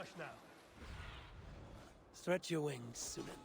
Hush now. Stretch your wings, Sunan.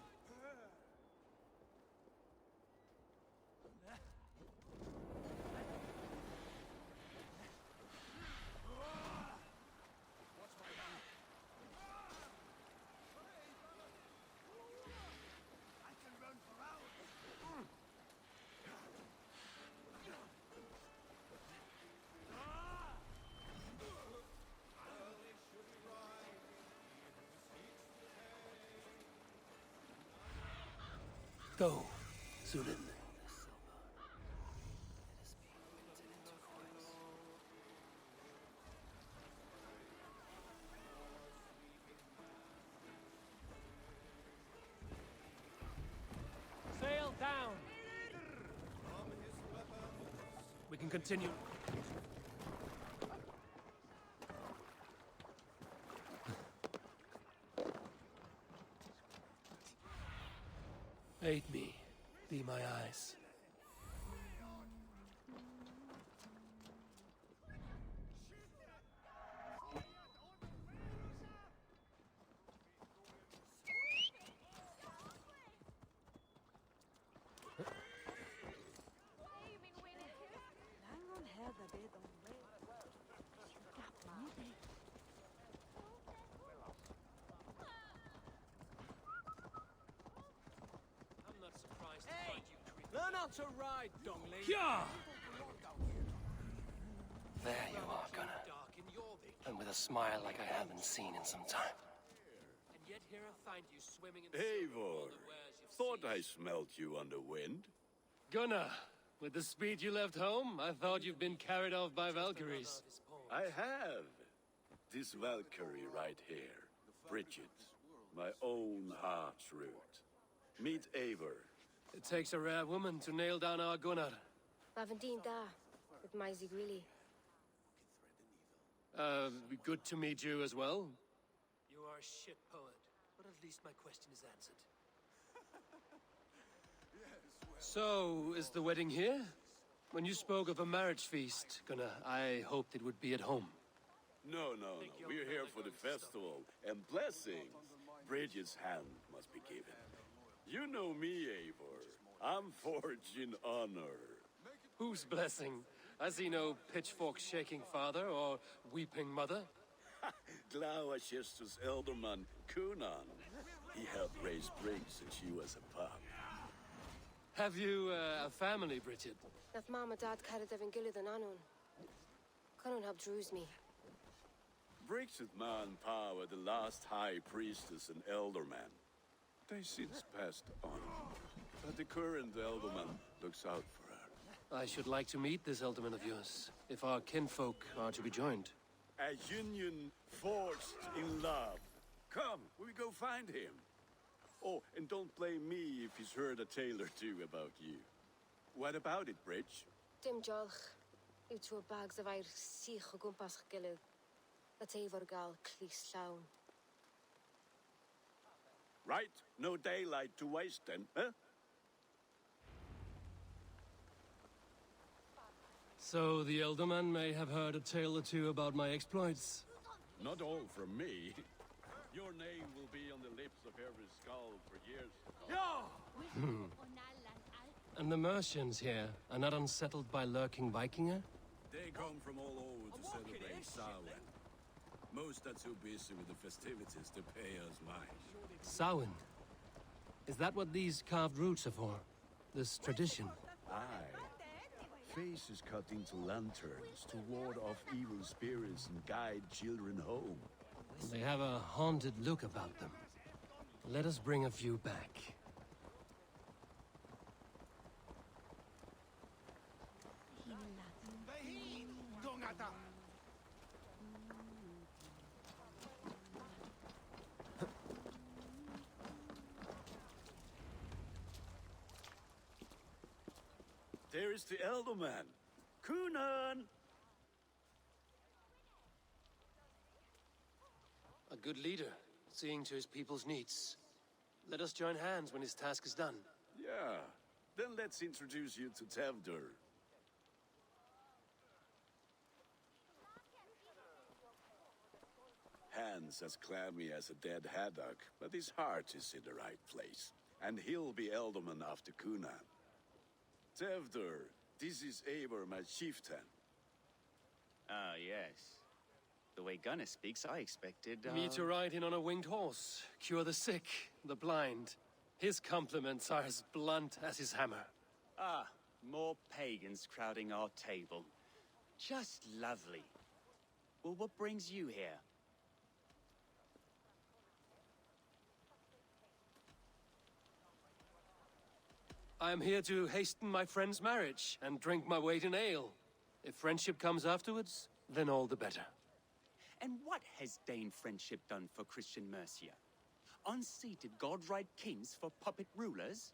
Go, Sunan. Sail down! We can continue. Aid me. Be my eyes. I'm not surprised to find you creeping. Learn how to ride, Dongling. Yeah! There you are, Gunnar. And with a smile like I haven't seen in some time. And yet here I find you swimming in Eivor, thought I smelt you on the wind. Gunnar, with the speed you left home, I thought you'd been carried off by Valkyries. I have. This Valkyrie right here, Bridget, my own heart's root. Meet Eivor. It takes a rare woman to nail down our Gunnar. Lavendine da, with Maisy Grilly. Good to meet you as well. You are a shit poet, but at least my question is answered. So, is the wedding here? When you spoke of a marriage feast, Gunnar, I hoped it would be at home. No. We're here for the festival and blessings. Bridget's hand must be given. You know me, Eivor. I'm forged in honor. Whose blessing? I see no pitchfork-shaking father or weeping mother. Glowecestrescire's elderman, Kunan. He helped raise Briggs since she was a pup. Have you a family, Bridget? Nath Mom and Dad carried Evan Gillid and Anun. Conun helped druise me. Briggs and Man Pa were the last high priestess and elderman. They since passed on. But the current elderman looks out for her. I should like to meet this elderman of yours, if our kinfolk are to be joined. A union forged in love. Come, we go find him. Oh, and don't blame me if he's heard a tale or two about you. What about it, Bridge? Dim jolch. You two bags of air sich o gwmpas Gillid. That Eivor gal clis llawn. Right, no daylight to waste then, huh? So the elderman may have heard a tale or two about my exploits. Not all from me. Your name will be on the lips of every skull for years to come. And the Mercians here are not unsettled by lurking Vikinger? They come from all over to celebrate Samhain. Most are too busy with the festivities to pay us mind. Samhain? Is that what these carved roots are for? This tradition? Aye. Faces cut into lanterns to ward off evil spirits and guide children home. They have a haunted look about them. Let us bring a few back. There is the elderman. Kunan! A good leader, seeing to his people's needs. Let us join hands when his task is done. Yeah. Then let's introduce you to Tevdur. hands as clammy as a dead haddock, but his heart is in the right place. And he'll be Ealdorman after Cunan. Tevder, this is Eivor, my chieftain. Ah, yes. The way Gunnar speaks, I expected, Me to ride in on a winged horse, cure the sick, the blind. His compliments are as blunt as his hammer. Ah, more pagans crowding our table. Just lovely. Well, what brings you here? I am here to hasten my friend's marriage and drink my weight in ale. If friendship comes afterwards, then all the better. And what has Dane friendship done for Christian Mercia? Unseated godright kings for puppet rulers?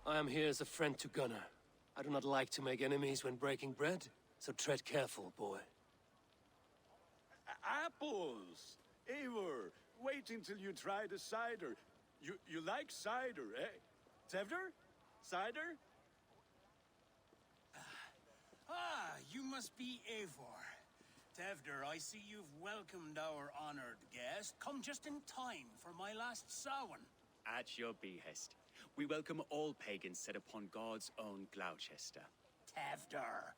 I am here as a friend to Gunnar. I do not like to make enemies when breaking bread, so tread careful, boy. Apples! Eivor, wait until you try the cider. You like cider, eh? Tevder? Cider? Ah, you must be Eivor. Tevder, I see you've welcomed our honored guest. Come just in time for my last Samhain. At your behest. We welcome all pagans set upon God's own Gloucester. Tevder,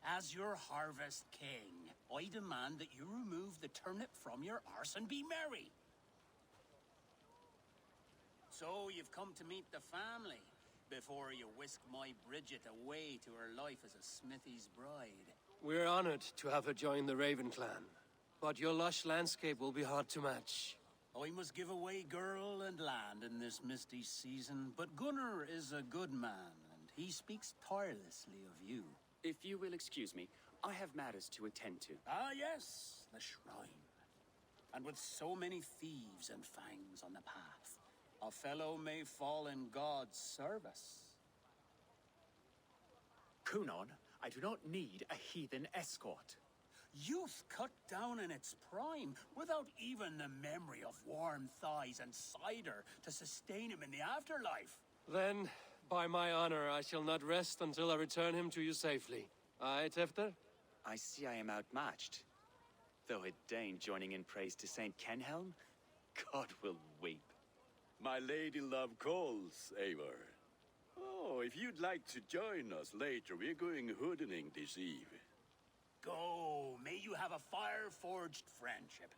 as your harvest king, I demand that you remove the turnip from your arse and be merry. So you've come to meet the family before you whisk my Bridget away to her life as a smithy's bride. We're honored to have her join the Raven clan, but your lush landscape will be hard to match. I must give away girl and land in this misty season, but Gunnar is a good man, and he speaks tirelessly of you. If you will excuse me, I have matters to attend to. Ah, yes, the shrine. And with so many thieves and fangs on the path, a fellow may fall in God's service. Cunan, I do not need a heathen escort. Youth cut down in its prime, without even the memory of warm thighs and cider to sustain him in the afterlife. Then, by my honor, I shall not rest until I return him to you safely. Aye, Tefter? I see I am outmatched. Though a Dane joining in praise to Saint Kenhelm, God will weep. My lady love calls, Eivor. Oh, if you'd like to join us later, we're going hoodening this eve. Go, may you have a fire-forged friendship.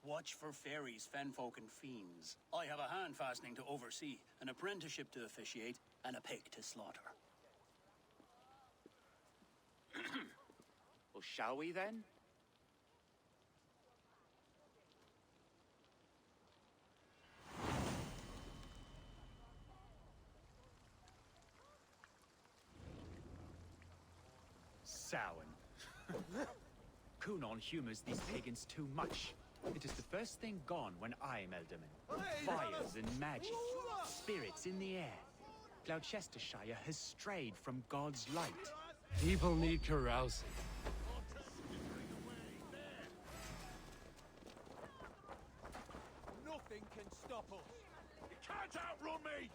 Watch for fairies, fenfolk, and fiends. I have a hand fastening to oversee, an apprenticeship to officiate, and a pig to slaughter. Well, shall we then? Samhain. Cunan humors these pagans too much. It is the first thing gone when I am Ealdorman. Fires and magic, spirits in the air. Gloucestrescire has strayed from God's light. People need carousing. Nothing can stop us. You can't outrun me!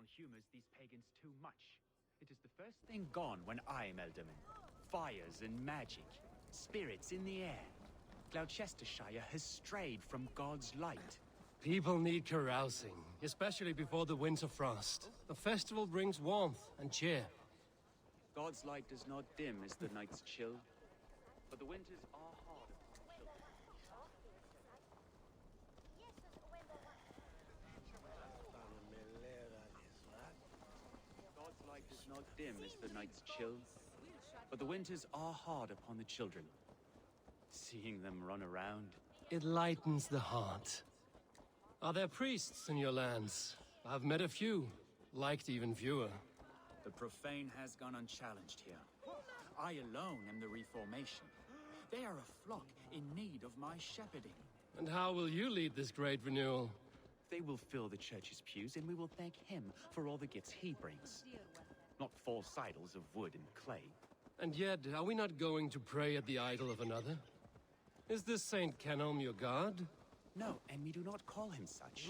on humors these pagans too much. It is the first thing gone when I am Elderman. Fires and magic, spirits in the air. Gloucestershire has strayed from God's light. People need carousing, especially before the winter frost. A festival brings warmth and cheer. God's light does not dim as the nights chill, but the winters are hard upon the children. God's light does not dim as the nights chill, but the winters are hard upon the children. Seeing them run around. It lightens the heart. Are there priests in your lands? I've met a few, liked even fewer. The profane has gone unchallenged here. I alone am the Reformation. They are a flock in need of my shepherding. And how will you lead this great renewal? They will fill the church's pews, and we will thank him for all the gifts he brings. Not false idols of wood and clay. And yet, are we not going to pray at the idol of another? Is this Saint Canom your god? No, and we do not call him such.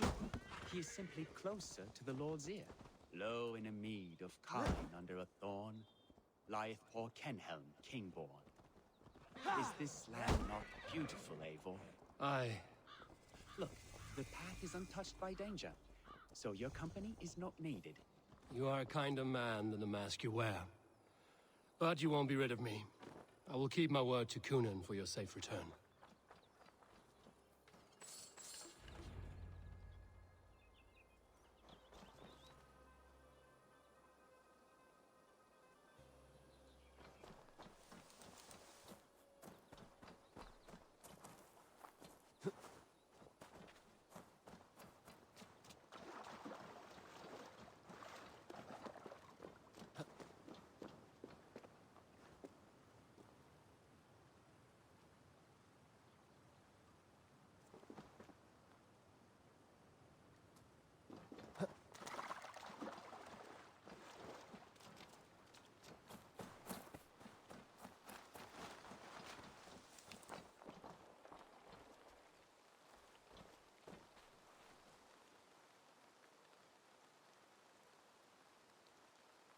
He is simply closer to the Lord's ear. Low in a mead of Kine under a thorn, lieth poor Kenhelm, king-born. Is this land not beautiful, Eivor? Aye. Look, the path is untouched by danger, so your company is not needed. You are a kinder man than the mask you wear. But you won't be rid of me. I will keep my word to Kunan for your safe return.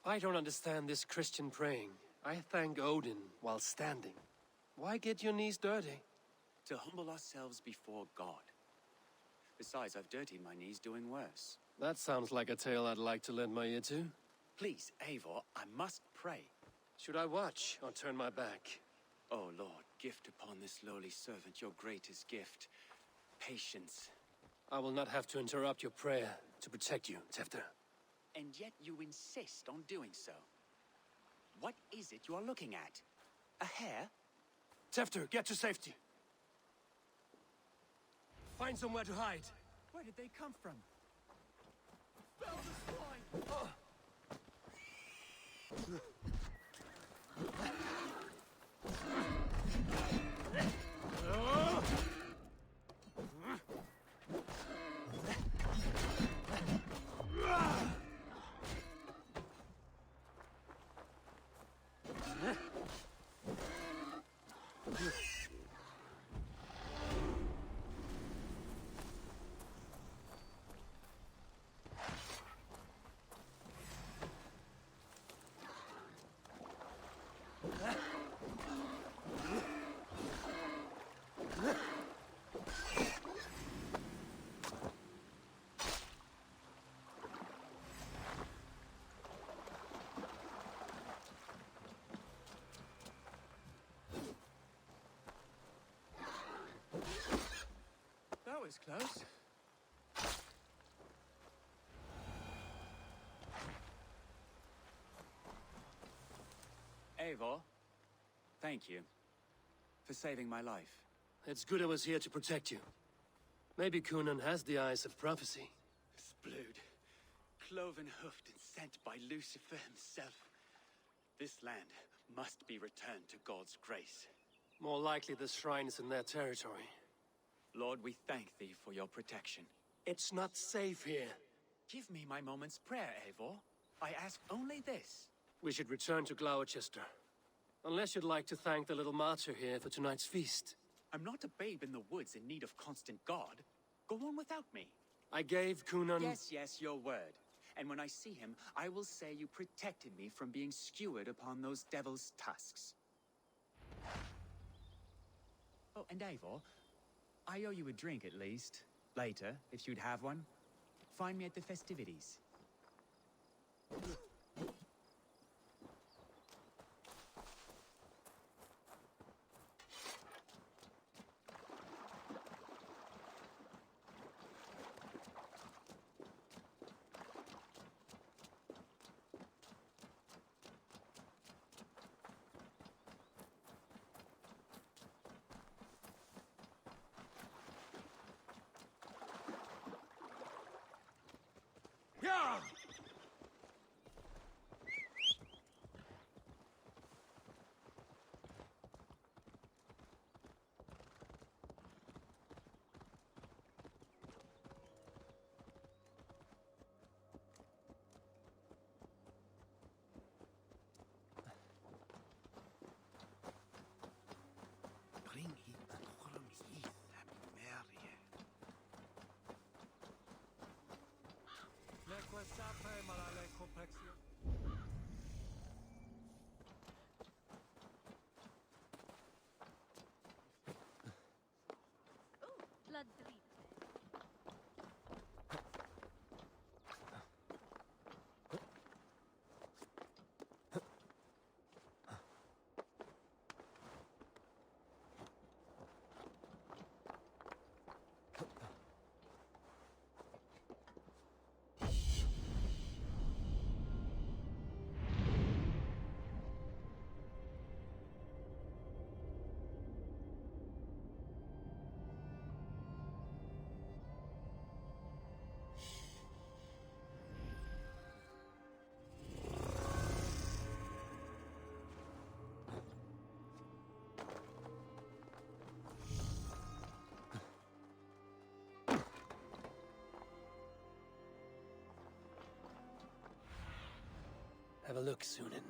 I don't understand this Christian praying. I thank Odin while standing. Why get your knees dirty? To humble ourselves before God. Besides, I've dirtied my knees doing worse. That sounds like a tale I'd like to lend my ear to. Please, Eivor, I must pray. Should I watch or turn my back? Oh Lord, gift upon this lowly servant your greatest gift. Patience. I will not have to interrupt your prayer to protect you, Tefter. And yet you insist on doing so. What is it you are looking at? A hare? Tefter, get to safety. Find somewhere to hide. Where did they come from? That was close. Eivor, thank you for saving my life. It's good I was here to protect you. Maybe Kunan has the eyes of prophecy. Splood, cloven-hoofed and sent by Lucifer himself. This land must be returned to God's grace. More likely the shrine is in their territory. Lord, we thank thee for your protection. It's not safe here. Give me my moment's prayer, Eivor. I ask only this. We should return to Glowecester. Unless you'd like to thank the little martyr here for tonight's feast. I'm not a babe in the woods in need of constant guard. Go on without me. I gave Kunan... Yes, your word. And when I see him, I will say you protected me from being skewered upon those devil's tusks. Oh, and Eivor, I owe you a drink at least. Later, if you'd have one. Find me at the festivities. Yeah! Bring hit Gorm's Heath and Mary. Blood dream. Have a look, Sunan.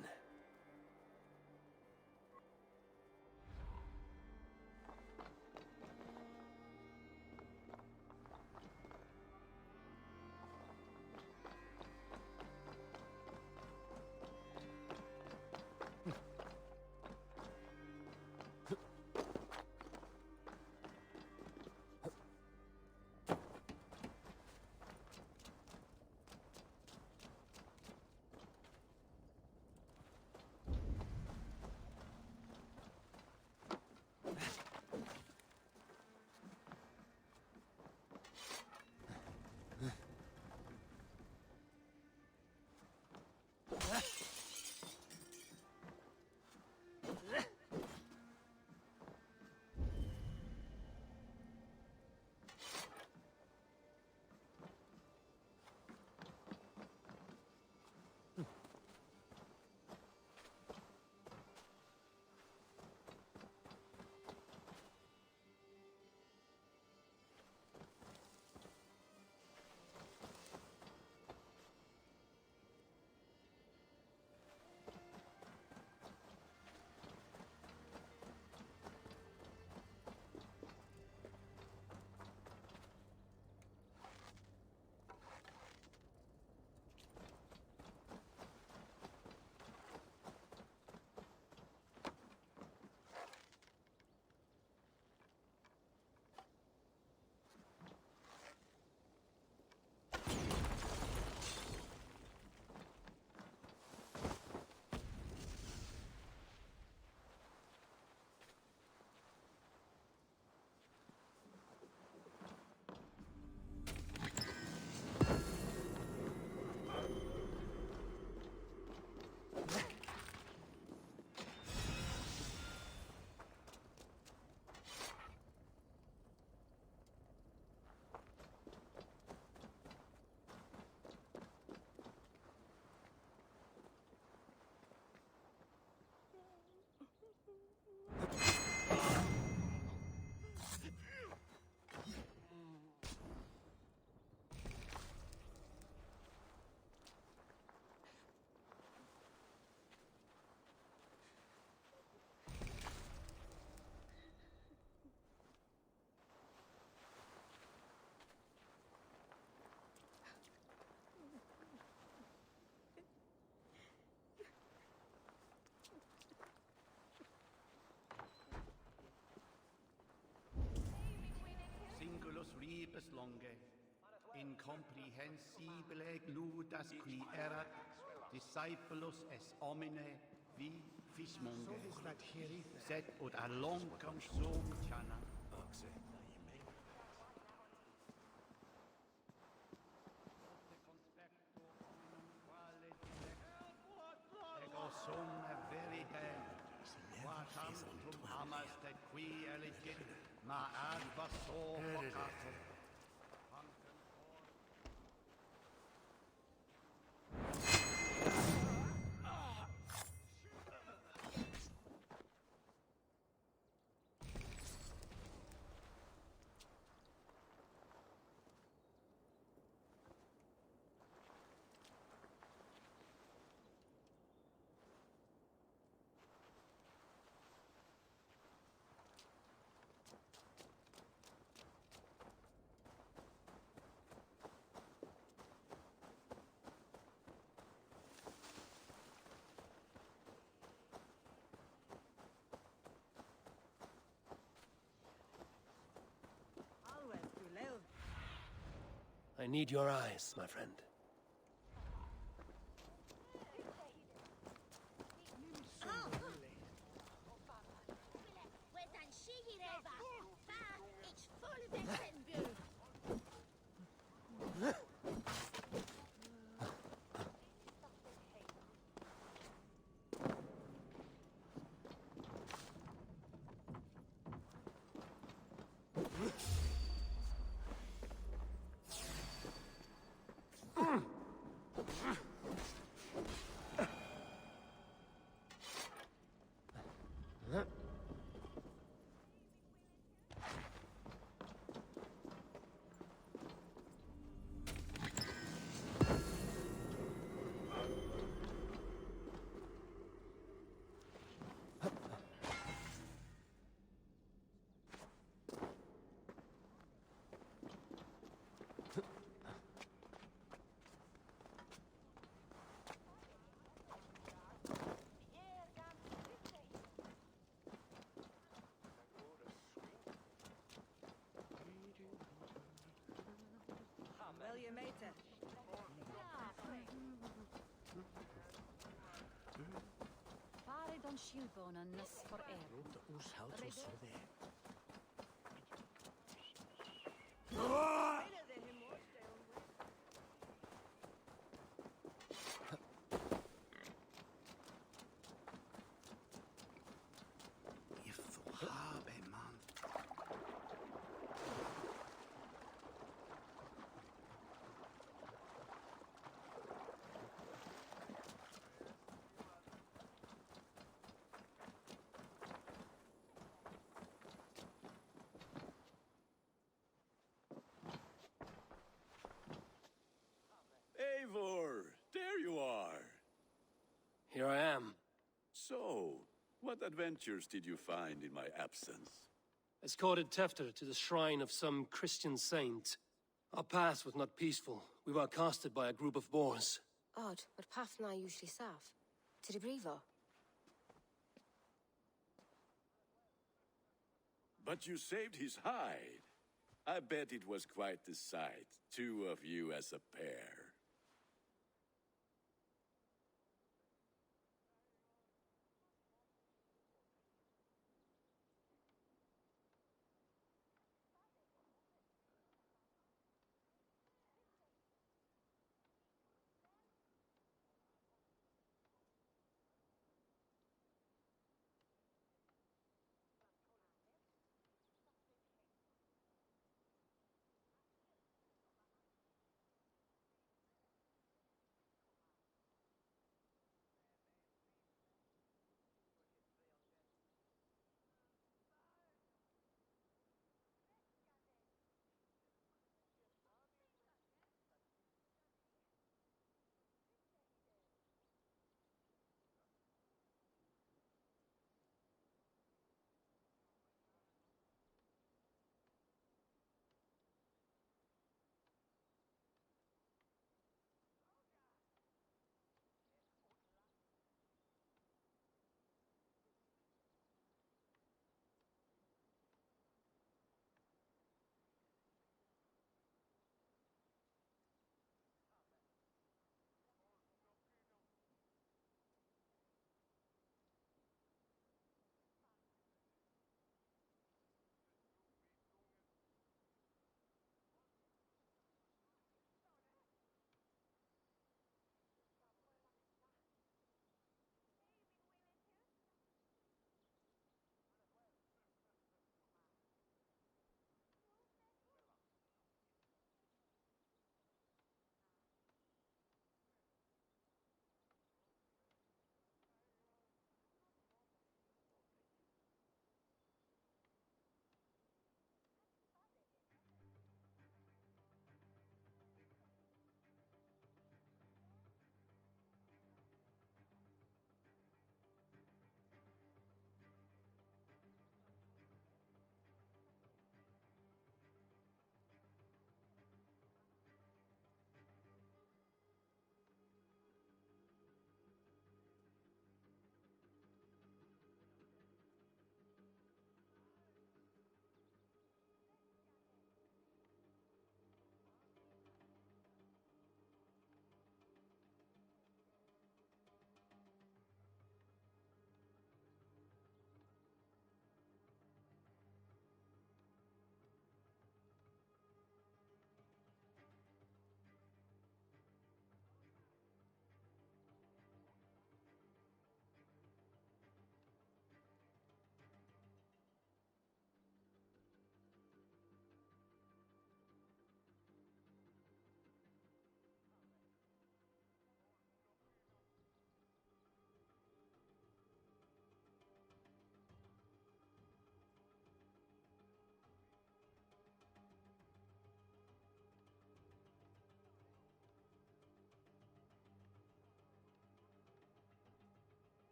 longe, incomprehensibile gludas qui erat, discipulus es homine vi fismonge, sed ut alloncam sum tiana. Ego sum verite, quatam tum amas te qui eligit, ma advaso vocato. I need your eyes, my friend. Wel je meten. Fare don Shilbona nas for air. Eivor, there you are. Here I am. So, what adventures did you find in my absence? Escorted Tefter to the shrine of some Christian saint. Our path was not peaceful. We were accosted by a group of boars. Odd, but Pathna usually safe. To the Brevo. But you saved his hide. I bet it was quite the sight, two of you as a pair.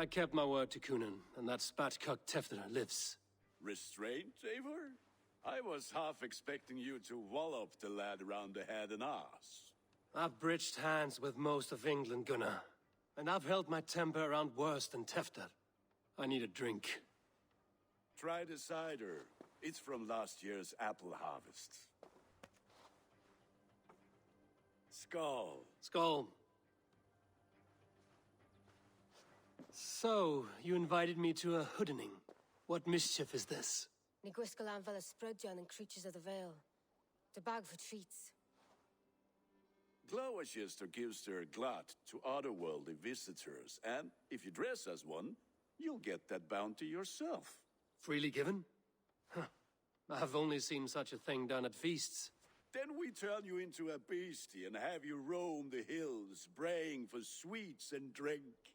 I kept my word to Kunin, and that spatcock Tefter lives. Restraint, Eivor? I was half expecting you to wallop the lad around the head and ass. I've bridged hands with most of England, Gunnar. And I've held my temper around worse than Tefter. I need a drink. Try the cider. It's from last year's apple harvest. Skull. Skull. So, you invited me to a hoodening. What mischief is this? Ní gwisgal an fel ysbrydion and creatures of the Vale. The bag for treats. Glowecestrescire gives their glut to otherworldly visitors, and if you dress as one, you'll get that bounty yourself. Freely given? Huh. I've only seen such a thing done at feasts. Then we turn you into a beastie and have you roam the hills, braying for sweets and drink.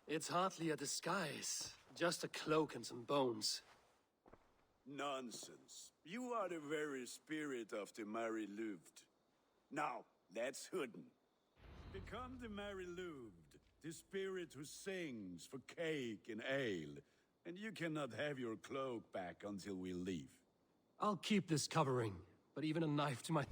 It's hardly a disguise. Just a cloak and some bones. Nonsense. You are the very spirit of the Mary Louved. Now, let's hooden. Become the Mary Louved, the spirit who sings for cake and ale, and you cannot have your cloak back until we leave. I'll keep this covering, but even a knife to my...